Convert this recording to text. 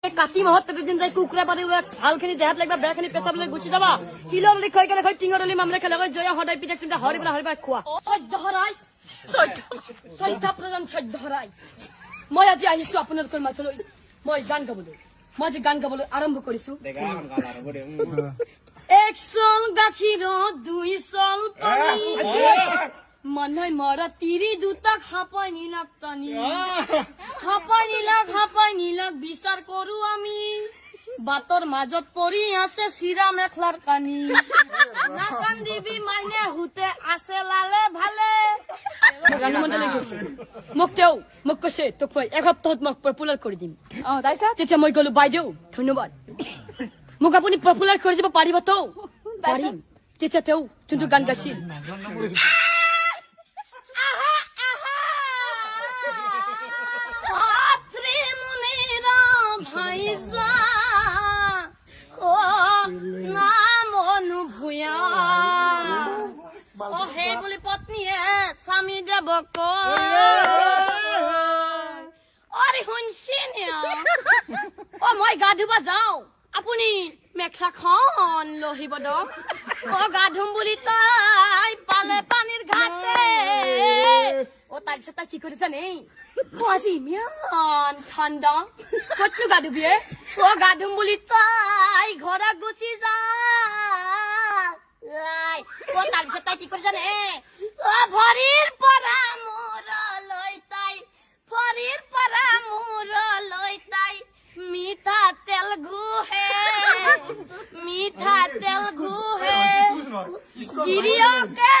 কাতি মাহত দিন যাই কুকুৰা পাতি ভালখিনি দেহাত লাগবা বেয়াখিনি পেচাব লৈ গুচি যাবা কিলৰ লিখাই গেলে হয় টিঙৰ অলি মামলে খেলে জয় সদায় পিঠাক চিন্তা হৰি পেলাই খোৱা চৈধ্য হৰাই চৈধ্য প্ৰজন চৈধ্য হৰাই মই আজি আহিছো আপোনালোকৰ মাজলৈ মই গান গাবলৈ মই আজি গান গাবলৈ আৰম্ভ কৰিছো এক চল গাখীৰত দুই চল পানী মনাই মৰা তিৰি দুটাক হাপাই নিলাক টানি হাপাই নিলাক বিচাৰ কৰো আমি বাটৰ মাজত পৰি আছে চিৰা মেখলাৰ কানি নাকান্দিবি মাইনে হুতে আছে লালে ভালে মোক কৈছে তোক মই এসপ্তাহত মই পপুলাৰ কৰি দিম তেতিয়া মই গলো বাইদেউ ধন্যবাদ মোক আপুনি পপুলাৰ কৰি দিব পাৰিবতো পাৰিম তেতিয়া তেওঁ যোনটো গান গাইছিল পত্নীয়ে স্বামী দেৱক মই গা ধুবা যাওঁ আপুনি মেখেলাখন লহিব দক গা ধুম বুলি তাই পালে পানীৰ ঘাটে তাৰপিছত তাই কি কৰিছে নেই আজি ইমান ঠাণ্ডা কতনো গা ধুবি গা ধুম বুলি তাই ঘৰত গুচি যায় তাৰপিছত তাই কি কৰিছে নে ভৰিৰ পৰা মূৰলৈ তাই ভৰিৰ পৰা মূৰলৈ তাই মিঠাতেল ঘুহে গিৰিয়কে